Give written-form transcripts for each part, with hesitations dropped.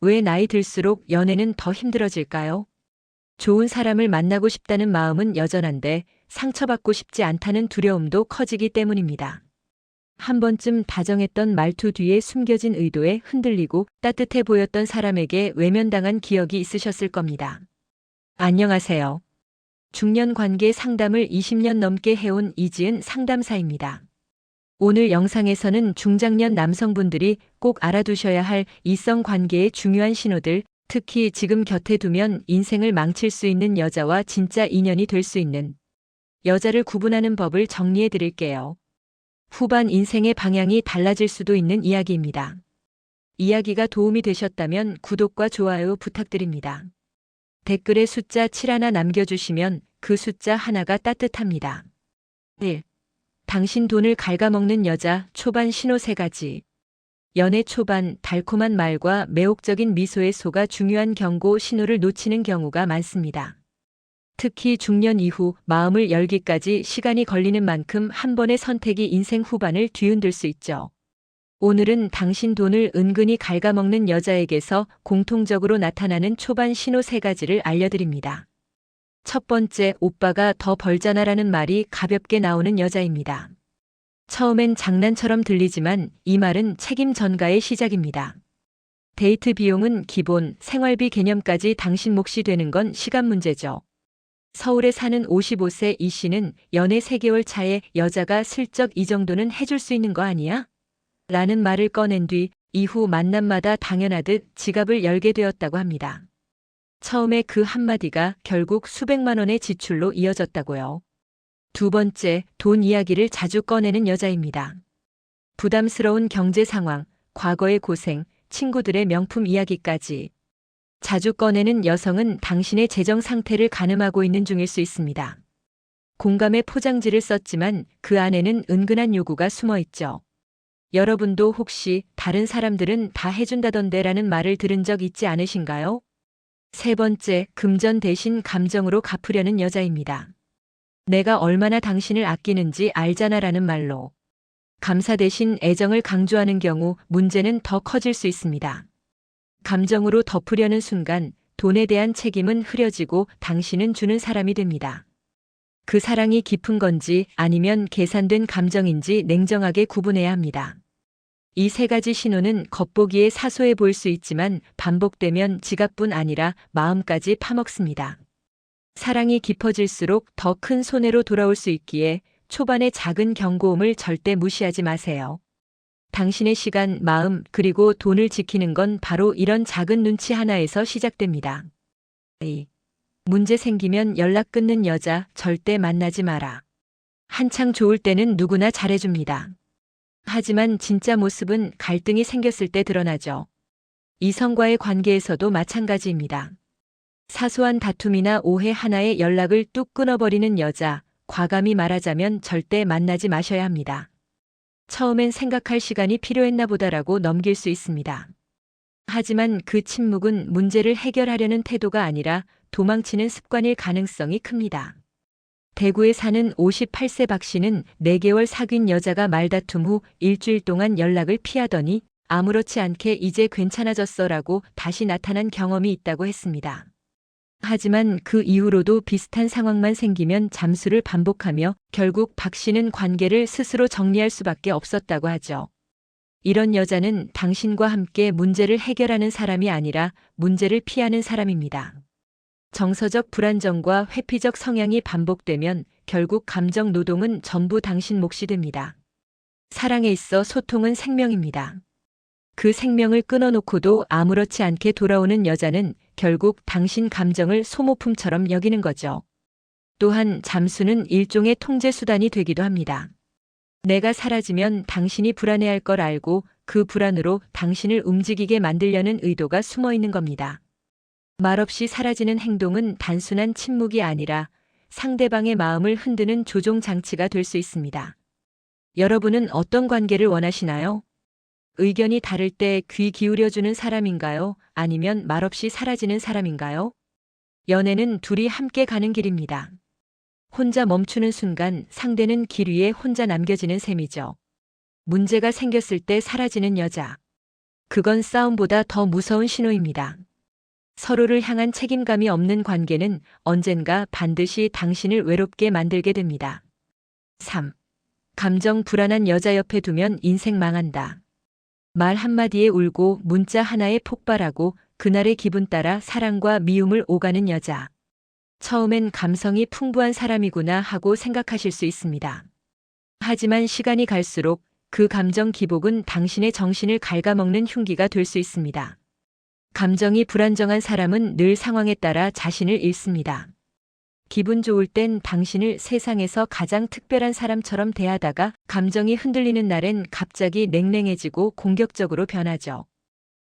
왜 나이 들수록 연애는 더 힘들어질까요? 좋은 사람을 만나고 싶다는 마음은 여전한데 상처받고 싶지 않다는 두려움도 커지기 때문입니다. 한 번쯤 다정했던 말투 뒤에 숨겨진 의도에 흔들리고 따뜻해 보였던 사람에게 외면당한 기억이 있으셨을 겁니다. 안녕하세요. 중년 관계 상담을 20년 넘게 해온 이지은 상담사입니다. 오늘 영상에서는 중장년 남성분들이 꼭 알아두셔야 할 이성 관계의 중요한 신호들, 특히 지금 곁에 두면 인생을 망칠 수 있는 여자와 진짜 인연이 될 수 있는 여자를 구분하는 법을 정리해 드릴게요. 후반 인생의 방향이 달라질 수도 있는 이야기입니다. 이야기가 도움이 되셨다면 구독과 좋아요 부탁드립니다. 댓글에 숫자 7 하나 남겨주시면 그 숫자 하나가 따뜻합니다. 1. 당신 돈을 갉아먹는 여자 초반 신호 3가지. 연애 초반 달콤한 말과 매혹적인 미소의 소가 중요한 경고 신호를 놓치는 경우가 많습니다. 특히 중년 이후 마음을 열기까지 시간이 걸리는 만큼 한 번의 선택이 인생 후반을 뒤흔들 수 있죠. 오늘은 당신 돈을 은근히 갉아먹는 여자에게서 공통적으로 나타나는 초반 신호 3가지를 알려드립니다. 첫 번째, 오빠가 더 벌잖아라는 말이 가볍게 나오는 여자입니다. 처음엔 장난처럼 들리지만 이 말은 책임 전가의 시작입니다. 데이트 비용은 기본, 생활비 개념까지 당신 몫이 되는 건 시간 문제죠. 서울에 사는 55세 이 씨는 연애 3개월 차에 여자가 슬쩍 이 정도는 해줄 수 있는 거 아니야? 라는 말을 꺼낸 뒤 이후 만남마다 당연하듯 지갑을 열게 되었다고 합니다. 처음에 그 한마디가 결국 수백만 원의 지출로 이어졌다고요. 두 번째, 돈 이야기를 자주 꺼내는 여자입니다. 부담스러운 경제 상황, 과거의 고생, 친구들의 명품 이야기까지 자주 꺼내는 여성은 당신의 재정 상태를 가늠하고 있는 중일 수 있습니다. 공감의 포장지를 썼지만 그 안에는 은근한 요구가 숨어 있죠. 여러분도 혹시 다른 사람들은 다 해준다던데 라는 말을 들은 적 있지 않으신가요? 세 번째, 금전 대신 감정으로 갚으려는 여자입니다. 내가 얼마나 당신을 아끼는지 알잖아라는 말로 감사 대신 애정을 강조하는 경우 문제는 더 커질 수 있습니다. 감정으로 덮으려는 순간 돈에 대한 책임은 흐려지고 당신은 주는 사람이 됩니다. 그 사랑이 깊은 건지 아니면 계산된 감정인지 냉정하게 구분해야 합니다. 이 3가지 신호는 겉보기에 사소해 보일 수 있지만 반복되면 지갑뿐 아니라 마음까지 파먹습니다. 사랑이 깊어질수록 더 큰 손해로 돌아올 수 있기에 초반의 작은 경고음을 절대 무시하지 마세요. 당신의 시간, 마음, 그리고 돈을 지키는 건 바로 이런 작은 눈치 하나에서 시작됩니다. 2. 문제 생기면 연락 끊는 여자 절대 만나지 마라. 한창 좋을 때는 누구나 잘해줍니다. 하지만 진짜 모습은 갈등이 생겼을 때 드러나죠. 이성과의 관계에서도 마찬가지입니다. 사소한 다툼이나 오해 하나에 연락을 뚝 끊어버리는 여자, 과감히 말하자면 절대 만나지 마셔야 합니다. 처음엔 생각할 시간이 필요했나 보다라고 넘길 수 있습니다. 하지만 그 침묵은 문제를 해결하려는 태도가 아니라 도망치는 습관일 가능성이 큽니다. 대구에 사는 58세 박 씨는 4개월 사귄 여자가 말다툼 후 일주일 동안 연락을 피하더니 아무렇지 않게 이제 괜찮아졌어라고 다시 나타난 경험이 있다고 했습니다. 하지만 그 이후로도 비슷한 상황만 생기면 잠수를 반복하며 결국 박 씨는 관계를 스스로 정리할 수밖에 없었다고 하죠. 이런 여자는 당신과 함께 문제를 해결하는 사람이 아니라 문제를 피하는 사람입니다. 정서적 불안정과 회피적 성향이 반복되면 결국 감정 노동은 전부 당신 몫이 됩니다. 사랑에 있어 소통은 생명입니다. 그 생명을 끊어놓고도 아무렇지 않게 돌아오는 여자는 결국 당신 감정을 소모품처럼 여기는 거죠. 또한 잠수는 일종의 통제 수단이 되기도 합니다. 내가 사라지면 당신이 불안해할 걸 알고 그 불안으로 당신을 움직이게 만들려는 의도가 숨어 있는 겁니다. 말없이 사라지는 행동은 단순한 침묵이 아니라 상대방의 마음을 흔드는 조종 장치가 될 수 있습니다. 여러분은 어떤 관계를 원하시나요? 의견이 다를 때 귀 기울여주는 사람인가요? 아니면 말없이 사라지는 사람인가요? 연애는 둘이 함께 가는 길입니다. 혼자 멈추는 순간 상대는 길 위에 혼자 남겨지는 셈이죠. 문제가 생겼을 때 사라지는 여자. 그건 싸움보다 더 무서운 신호입니다. 서로를 향한 책임감이 없는 관계는 언젠가 반드시 당신을 외롭게 만들게 됩니다. 3. 감정 불안한 여자 옆에 두면 인생 망한다. 말 한마디에 울고 문자 하나에 폭발하고 그날의 기분 따라 사랑과 미움을 오가는 여자. 처음엔 감성이 풍부한 사람이구나 하고 생각하실 수 있습니다. 하지만 시간이 갈수록 그 감정 기복은 당신의 정신을 갉아먹는 흉기가 될 수 있습니다. 감정이 불안정한 사람은 늘 상황에 따라 자신을 잃습니다. 기분 좋을 땐 당신을 세상에서 가장 특별한 사람처럼 대하다가 감정이 흔들리는 날엔 갑자기 냉랭해지고 공격적으로 변하죠.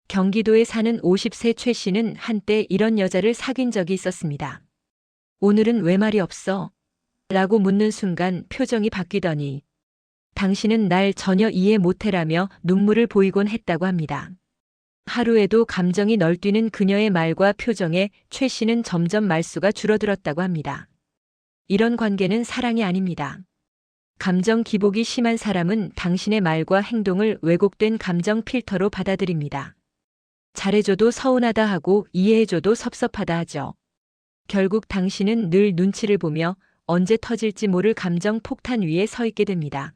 경기도에 사는 50세 최 씨는 한때 이런 여자를 사귄 적이 있었습니다. 오늘은 왜 말이 없어? 라고 묻는 순간 표정이 바뀌더니 당신은 날 전혀 이해 못해라며 눈물을 보이곤 했다고 합니다. 하루에도 감정이 널뛰는 그녀의 말과 표정에 최 씨는 점점 말수가 줄어들었다고 합니다. 이런 관계는 사랑이 아닙니다. 감정 기복이 심한 사람은 당신의 말과 행동을 왜곡된 감정 필터로 받아들입니다. 잘해줘도 서운하다 하고 이해해줘도 섭섭하다 하죠. 결국 당신은 늘 눈치를 보며 언제 터질지 모를 감정 폭탄 위에 서 있게 됩니다.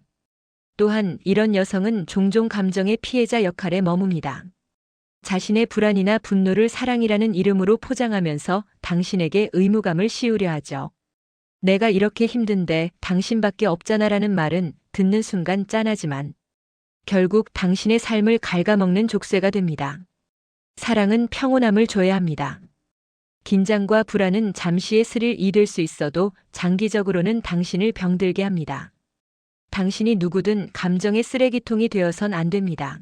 또한 이런 여성은 종종 감정의 피해자 역할에 머뭅니다. 자신의 불안이나 분노를 사랑이라는 이름으로 포장하면서 당신에게 의무감을 씌우려 하죠. 내가 이렇게 힘든데 당신밖에 없잖아라는 말은 듣는 순간 짠하지만 결국 당신의 삶을 갉아먹는 족쇄가 됩니다. 사랑은 평온함을 줘야 합니다. 긴장과 불안은 잠시의 스릴이 될 수 있어도 장기적으로는 당신을 병들게 합니다. 당신이 누구든 감정의 쓰레기통이 되어선 안 됩니다.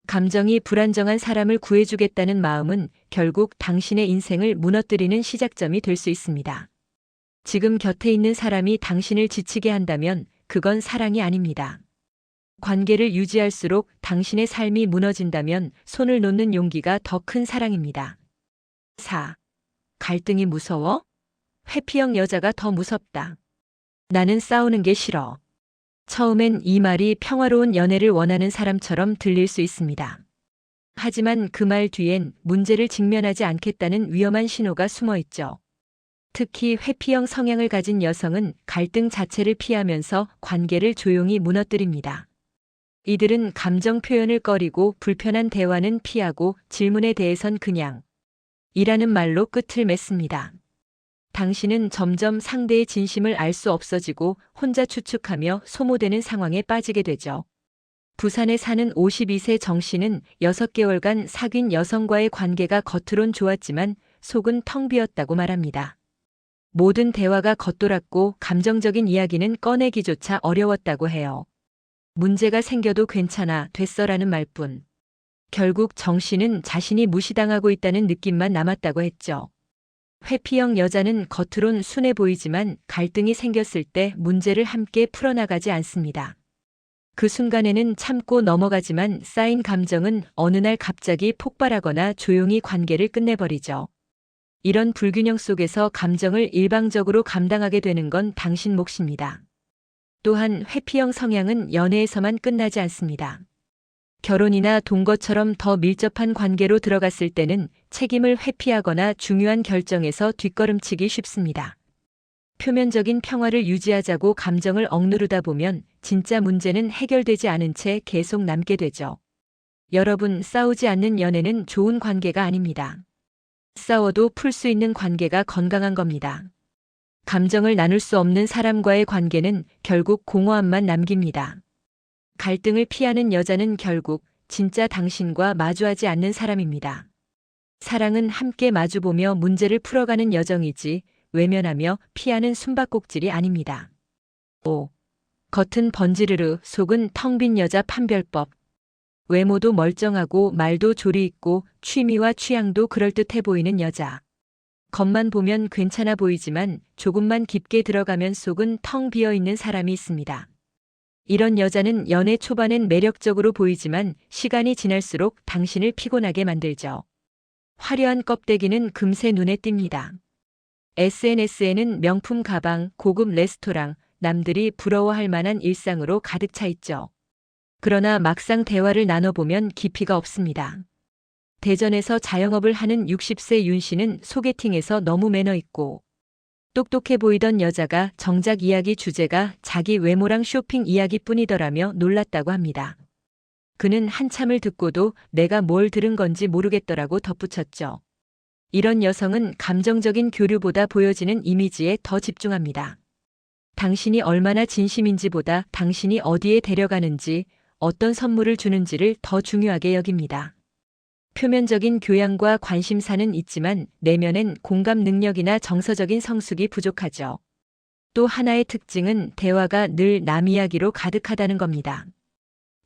감정이 불안정한 사람을 구해주겠다는 마음은 결국 당신의 인생을 무너뜨리는 시작점이 될 수 있습니다. 지금 곁에 있는 사람이 당신을 지치게 한다면 그건 사랑이 아닙니다. 관계를 유지할수록 당신의 삶이 무너진다면 손을 놓는 용기가 더 큰 사랑입니다. 4. 갈등이 무서워? 회피형 여자가 더 무섭다. 나는 싸우는 게 싫어. 처음엔 이 말이 평화로운 연애를 원하는 사람처럼 들릴 수 있습니다. 하지만 그 말 뒤엔 문제를 직면하지 않겠다는 위험한 신호가 숨어 있죠. 특히 회피형 성향을 가진 여성은 갈등 자체를 피하면서 관계를 조용히 무너뜨립니다. 이들은 감정 표현을 꺼리고 불편한 대화는 피하고 질문에 대해선 그냥 이라는 말로 끝을 맺습니다. 당신은 점점 상대의 진심을 알 수 없어지고 혼자 추측하며 소모되는 상황에 빠지게 되죠. 부산에 사는 52세 정 씨는 6개월간 사귄 여성과의 관계가 겉으론 좋았지만 속은 텅 비었다고 말합니다. 모든 대화가 겉돌았고 감정적인 이야기는 꺼내기조차 어려웠다고 해요. 문제가 생겨도 괜찮아, 됐어라는 말뿐. 결국 정 씨는 자신이 무시당하고 있다는 느낌만 남았다고 했죠. 회피형 여자는 겉으론 순해 보이지만 갈등이 생겼을 때 문제를 함께 풀어나가지 않습니다. 그 순간에는 참고 넘어가지만 쌓인 감정은 어느 날 갑자기 폭발하거나 조용히 관계를 끝내버리죠. 이런 불균형 속에서 감정을 일방적으로 감당하게 되는 건 당신 몫입니다. 또한 회피형 성향은 연애에서만 끝나지 않습니다. 결혼이나 동거처럼 더 밀접한 관계로 들어갔을 때는 책임을 회피하거나 중요한 결정에서 뒷걸음치기 쉽습니다. 표면적인 평화를 유지하자고 감정을 억누르다 보면 진짜 문제는 해결되지 않은 채 계속 남게 되죠. 여러분, 싸우지 않는 연애는 좋은 관계가 아닙니다. 싸워도 풀 수 있는 관계가 건강한 겁니다. 감정을 나눌 수 없는 사람과의 관계는 결국 공허함만 남깁니다. 갈등을 피하는 여자는 결국 진짜 당신과 마주하지 않는 사람입니다. 사랑은 함께 마주보며 문제를 풀어가는 여정이지 외면하며 피하는 숨바꼭질이 아닙니다. 5. 겉은 번지르르 속은 텅 빈 여자 판별법. 외모도 멀쩡하고 말도 조리 있고 취미와 취향도 그럴듯해 보이는 여자. 겉만 보면 괜찮아 보이지만 조금만 깊게 들어가면 속은 텅 비어 있는 사람이 있습니다. 이런 여자는 연애 초반엔 매력적으로 보이지만 시간이 지날수록 당신을 피곤하게 만들죠. 화려한 껍데기는 금세 눈에 띕니다. SNS에는 명품 가방, 고급 레스토랑, 남들이 부러워할 만한 일상으로 가득 차 있죠. 그러나 막상 대화를 나눠보면 깊이가 없습니다. 대전에서 자영업을 하는 60세 윤 씨는 소개팅에서 너무 매너 있고 똑똑해 보이던 여자가 정작 이야기 주제가 자기 외모랑 쇼핑 이야기뿐이더라며 놀랐다고 합니다. 그는 한참을 듣고도 내가 뭘 들은 건지 모르겠더라고 덧붙였죠. 이런 여성은 감정적인 교류보다 보여지는 이미지에 더 집중합니다. 당신이 얼마나 진심인지보다 당신이 어디에 데려가는지, 어떤 선물을 주는지를 더 중요하게 여깁니다. 표면적인 교양과 관심사는 있지만 내면엔 공감 능력이나 정서적인 성숙이 부족하죠. 또 하나의 특징은 대화가 늘 남 이야기로 가득하다는 겁니다.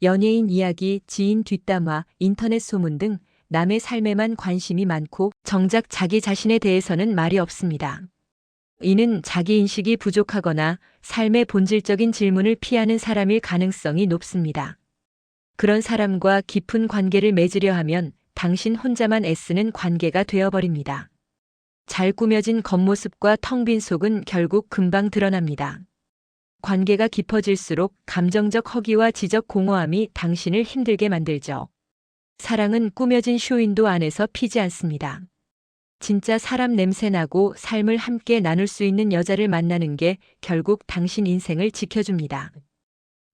연예인 이야기, 지인 뒷담화, 인터넷 소문 등 남의 삶에만 관심이 많고 정작 자기 자신에 대해서는 말이 없습니다. 이는 자기 인식이 부족하거나 삶의 본질적인 질문을 피하는 사람일 가능성이 높습니다. 그런 사람과 깊은 관계를 맺으려 하면 당신 혼자만 애쓰는 관계가 되어버립니다. 잘 꾸며진 겉모습과 텅 빈 속은 결국 금방 드러납니다. 관계가 깊어질수록 감정적 허기와 지적 공허함이 당신을 힘들게 만들죠. 사랑은 꾸며진 쇼윈도 안에서 피지 않습니다. 진짜 사람 냄새 나고 삶을 함께 나눌 수 있는 여자를 만나는 게 결국 당신 인생을 지켜줍니다.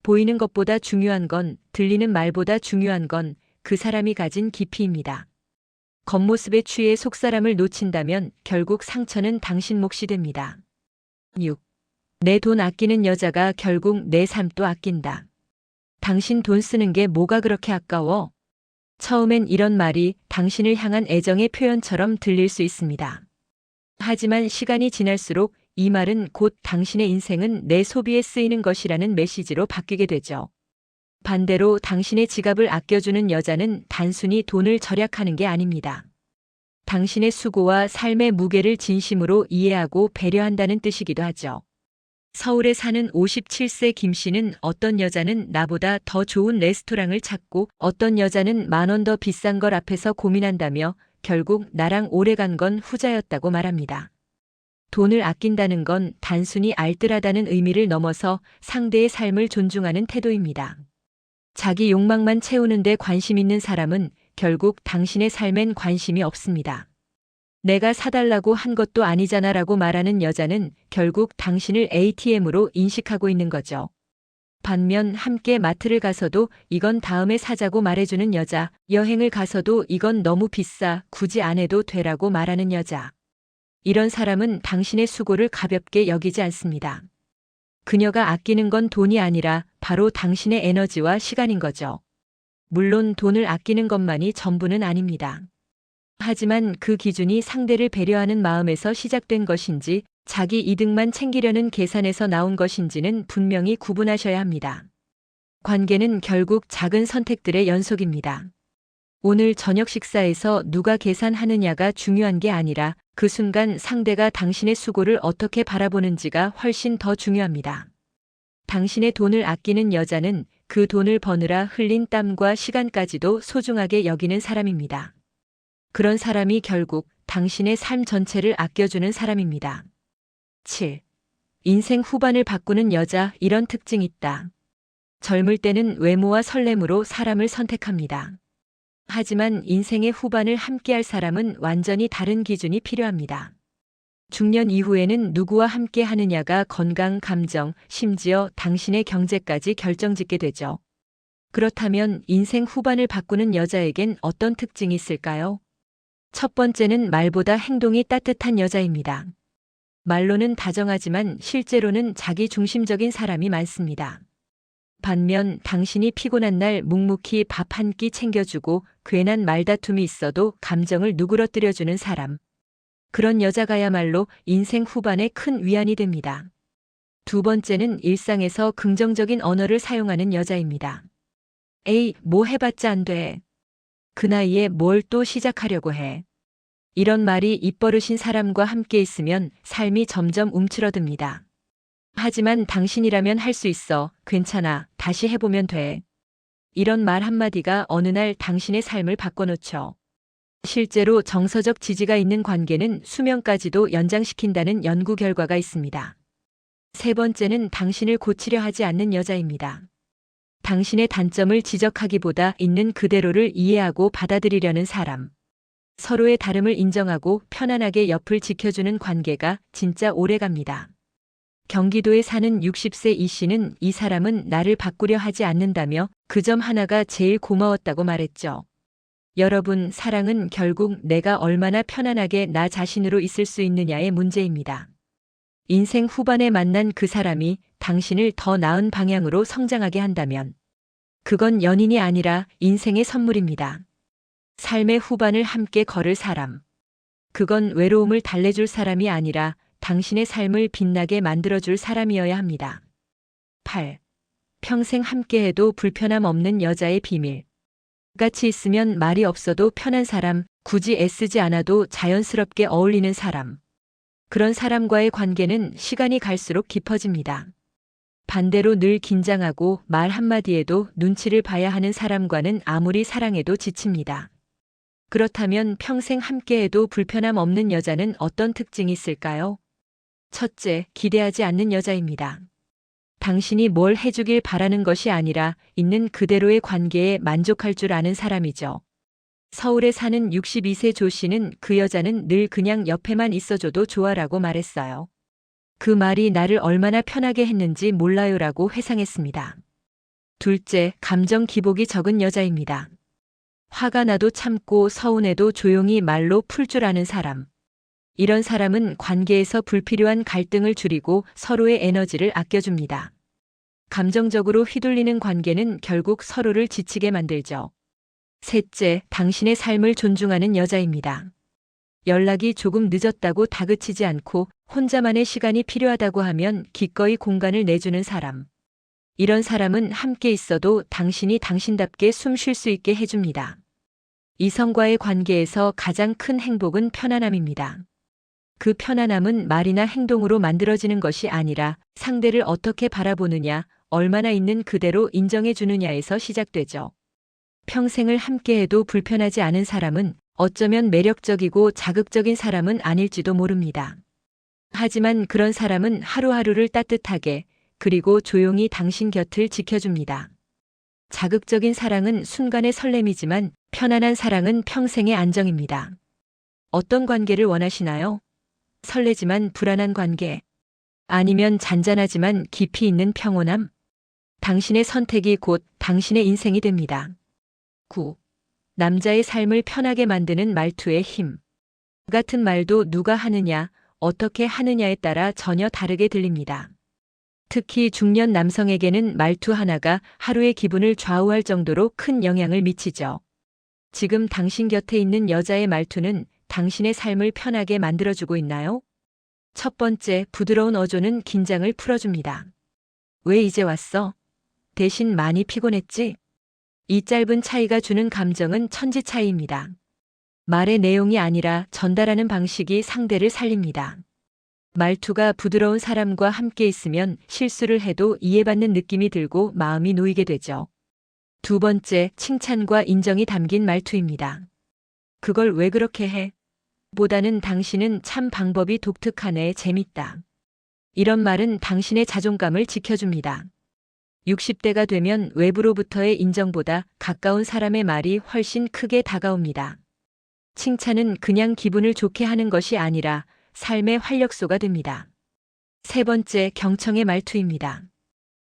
보이는 것보다 중요한 건, 들리는 말보다 중요한 건 그 사람이 가진 깊이입니다. 겉모습에 취해 속사람을 놓친다면 결국 상처는 당신 몫이 됩니다. 6. 내 돈 아끼는 여자가 결국 내 삶도 아낀다. 당신 돈 쓰는 게 뭐가 그렇게 아까워? 처음엔 이런 말이 당신을 향한 애정의 표현처럼 들릴 수 있습니다. 하지만 시간이 지날수록 이 말은 곧 당신의 인생은 내 소비에 쓰이는 것이라는 메시지로 바뀌게 되죠. 반대로 당신의 지갑을 아껴주는 여자는 단순히 돈을 절약하는 게 아닙니다. 당신의 수고와 삶의 무게를 진심으로 이해하고 배려한다는 뜻이기도 하죠. 서울에 사는 57세 김 씨는 어떤 여자는 나보다 더 좋은 레스토랑을 찾고 어떤 여자는 10,000원 더 비싼 걸 앞에서 고민한다며 결국 나랑 오래 간 건 후자였다고 말합니다. 돈을 아낀다는 건 단순히 알뜰하다는 의미를 넘어서 상대의 삶을 존중하는 태도입니다. 자기 욕망만 채우는 데 관심 있는 사람은 결국 당신의 삶엔 관심이 없습니다. 내가 사달라고 한 것도 아니잖아라고 말하는 여자는 결국 당신을 ATM으로 인식하고 있는 거죠. 반면 함께 마트를 가서도 이건 다음에 사자고 말해주는 여자, 여행을 가서도 이건 너무 비싸, 굳이 안 해도 되라고 말하는 여자. 이런 사람은 당신의 수고를 가볍게 여기지 않습니다. 그녀가 아끼는 건 돈이 아니라 바로 당신의 에너지와 시간인 거죠. 물론 돈을 아끼는 것만이 전부는 아닙니다. 하지만 그 기준이 상대를 배려하는 마음에서 시작된 것인지 자기 이득만 챙기려는 계산에서 나온 것인지는 분명히 구분하셔야 합니다. 관계는 결국 작은 선택들의 연속입니다. 오늘 저녁 식사에서 누가 계산하느냐가 중요한 게 아니라 그 순간 상대가 당신의 수고를 어떻게 바라보는지가 훨씬 더 중요합니다. 당신의 돈을 아끼는 여자는 그 돈을 버느라 흘린 땀과 시간까지도 소중하게 여기는 사람입니다. 그런 사람이 결국 당신의 삶 전체를 아껴주는 사람입니다. 7. 인생 후반을 바꾸는 여자, 이런 특징이 있다. 젊을 때는 외모와 설렘으로 사람을 선택합니다. 하지만 인생의 후반을 함께할 사람은 완전히 다른 기준이 필요합니다. 중년 이후에는 누구와 함께 하느냐가 건강, 감정, 심지어 당신의 경제까지 결정짓게 되죠. 그렇다면 인생 후반을 바꾸는 여자에겐 어떤 특징이 있을까요? 첫 번째는 말보다 행동이 따뜻한 여자입니다. 말로는 다정하지만 실제로는 자기 중심적인 사람이 많습니다. 반면 당신이 피곤한 날 묵묵히 밥 한 끼 챙겨주고 괜한 말다툼이 있어도 감정을 누그러뜨려주는 사람. 그런 여자가야말로 인생 후반에 큰 위안이 됩니다. 두 번째는 일상에서 긍정적인 언어를 사용하는 여자입니다. 에이, 뭐 해봤자 안 돼. 그 나이에 뭘 또 시작하려고 해. 이런 말이 입버릇인 사람과 함께 있으면 삶이 점점 움츠러듭니다. 하지만 당신이라면 할 수 있어. 괜찮아. 다시 해보면 돼. 이런 말 한마디가 어느 날 당신의 삶을 바꿔놓죠. 실제로 정서적 지지가 있는 관계는 수명까지도 연장시킨다는 연구 결과가 있습니다. 세 번째는 당신을 고치려 하지 않는 여자입니다. 당신의 단점을 지적하기보다 있는 그대로를 이해하고 받아들이려는 사람. 서로의 다름을 인정하고 편안하게 옆을 지켜주는 관계가 진짜 오래갑니다. 경기도에 사는 60세 이 씨는 이 사람은 나를 바꾸려 하지 않는다며 그 점 하나가 제일 고마웠다고 말했죠. 여러분, 사랑은 결국 내가 얼마나 편안하게 나 자신으로 있을 수 있느냐의 문제입니다. 인생 후반에 만난 그 사람이 당신을 더 나은 방향으로 성장하게 한다면 그건 연인이 아니라 인생의 선물입니다. 삶의 후반을 함께 걸을 사람. 그건 외로움을 달래줄 사람이 아니라 당신의 삶을 빛나게 만들어줄 사람이어야 합니다. 8. 평생 함께해도 불편함 없는 여자의 비밀. 같이 있으면 말이 없어도 편한 사람, 굳이 애쓰지 않아도 자연스럽게 어울리는 사람. 그런 사람과의 관계는 시간이 갈수록 깊어집니다. 반대로 늘 긴장하고 말 한마디에도 눈치를 봐야 하는 사람과는 아무리 사랑해도 지칩니다. 그렇다면 평생 함께해도 불편함 없는 여자는 어떤 특징이 있을까요? 첫째, 기대하지 않는 여자입니다. 당신이 뭘 해주길 바라는 것이 아니라 있는 그대로의 관계에 만족할 줄 아는 사람이죠. 서울에 사는 62세 조 씨는 그 여자는 늘 그냥 옆에만 있어줘도 좋아라고 말했어요. 그 말이 나를 얼마나 편하게 했는지 몰라요라고 회상했습니다. 둘째, 감정 기복이 적은 여자입니다. 화가 나도 참고 서운해도 조용히 말로 풀 줄 아는 사람. 이런 사람은 관계에서 불필요한 갈등을 줄이고 서로의 에너지를 아껴줍니다. 감정적으로 휘둘리는 관계는 결국 서로를 지치게 만들죠. 셋째, 당신의 삶을 존중하는 여자입니다. 연락이 조금 늦었다고 다그치지 않고 혼자만의 시간이 필요하다고 하면 기꺼이 공간을 내주는 사람. 이런 사람은 함께 있어도 당신이 당신답게 숨 쉴 수 있게 해줍니다. 이성과의 관계에서 가장 큰 행복은 편안함입니다. 그 편안함은 말이나 행동으로 만들어지는 것이 아니라 상대를 어떻게 바라보느냐, 얼마나 있는 그대로 인정해 주느냐에서 시작되죠. 평생을 함께해도 불편하지 않은 사람은 어쩌면 매력적이고 자극적인 사람은 아닐지도 모릅니다. 하지만 그런 사람은 하루하루를 따뜻하게 그리고 조용히 당신 곁을 지켜줍니다. 자극적인 사랑은 순간의 설렘이지만 편안한 사랑은 평생의 안정입니다. 어떤 관계를 원하시나요? 설레지만 불안한 관계. 아니면 잔잔하지만 깊이 있는 평온함. 당신의 선택이 곧 당신의 인생이 됩니다. 9. 남자의 삶을 편하게 만드는 말투의 힘. 같은 말도 누가 하느냐, 어떻게 하느냐에 따라 전혀 다르게 들립니다. 특히 중년 남성에게는 말투 하나가 하루의 기분을 좌우할 정도로 큰 영향을 미치죠. 지금 당신 곁에 있는 여자의 말투는 당신의 삶을 편하게 만들어주고 있나요? 첫 번째, 부드러운 어조는 긴장을 풀어줍니다. 왜 이제 왔어? 대신 많이 피곤했지? 이 짧은 차이가 주는 감정은 천지 차이입니다. 말의 내용이 아니라 전달하는 방식이 상대를 살립니다. 말투가 부드러운 사람과 함께 있으면 실수를 해도 이해받는 느낌이 들고 마음이 놓이게 되죠. 두 번째, 칭찬과 인정이 담긴 말투입니다. 그걸 왜 그렇게 해? 보다는 당신은 참 방법이 독특하네, 재밌다. 이런 말은 당신의 자존감을 지켜줍니다. 60대가 되면 외부로부터의 인정보다 가까운 사람의 말이 훨씬 크게 다가옵니다. 칭찬은 그냥 기분을 좋게 하는 것이 아니라 삶의 활력소가 됩니다. 세 번째, 경청의 말투입니다.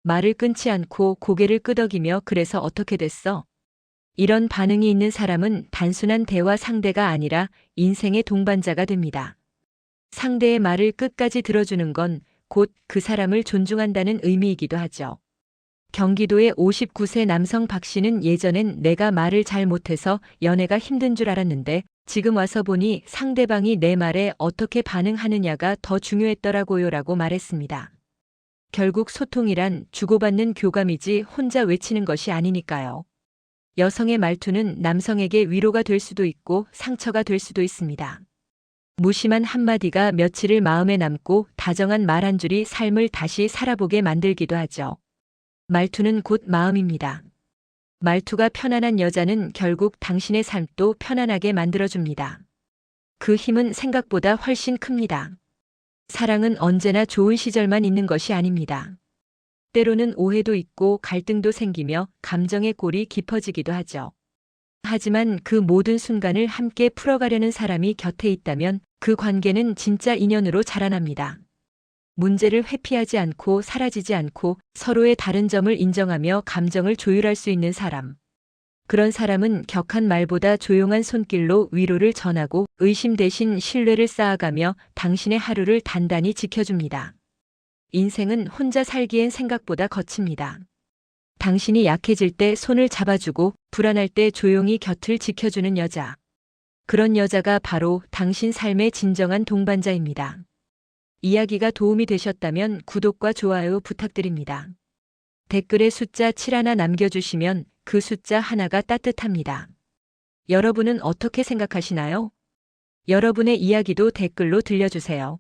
말을 끊지 않고 고개를 끄덕이며 그래서 어떻게 됐어? 이런 반응이 있는 사람은 단순한 대화 상대가 아니라 인생의 동반자가 됩니다. 상대의 말을 끝까지 들어주는 건 곧 그 사람을 존중한다는 의미이기도 하죠. 경기도의 59세 남성 박 씨는 예전엔 내가 말을 잘 못해서 연애가 힘든 줄 알았는데 지금 와서 보니 상대방이 내 말에 어떻게 반응하느냐가 더 중요했더라고요라고 말했습니다. 결국 소통이란 주고받는 교감이지 혼자 외치는 것이 아니니까요. 여성의 말투는 남성에게 위로가 될 수도 있고 상처가 될 수도 있습니다. 무심한 한마디가 며칠을 마음에 남고 다정한 말 한 줄이 삶을 다시 살아보게 만들기도 하죠. 말투는 곧 마음입니다. 말투가 편안한 여자는 결국 당신의 삶도 편안하게 만들어줍니다. 그 힘은 생각보다 훨씬 큽니다. 사랑은 언제나 좋은 시절만 있는 것이 아닙니다. 때로는 오해도 있고 갈등도 생기며 감정의 골이 깊어지기도 하죠. 하지만 그 모든 순간을 함께 풀어가려는 사람이 곁에 있다면 그 관계는 진짜 인연으로 자라납니다. 문제를 회피하지 않고 사라지지 않고 서로의 다른 점을 인정하며 감정을 조율할 수 있는 사람. 그런 사람은 격한 말보다 조용한 손길로 위로를 전하고 의심 대신 신뢰를 쌓아가며 당신의 하루를 단단히 지켜줍니다. 인생은 혼자 살기엔 생각보다 거칩니다. 당신이 약해질 때 손을 잡아주고 불안할 때 조용히 곁을 지켜주는 여자. 그런 여자가 바로 당신 삶의 진정한 동반자입니다. 이야기가 도움이 되셨다면 구독과 좋아요 부탁드립니다. 댓글에 숫자 7 하나 남겨주시면 그 숫자 하나가 따뜻합니다. 여러분은 어떻게 생각하시나요? 여러분의 이야기도 댓글로 들려주세요.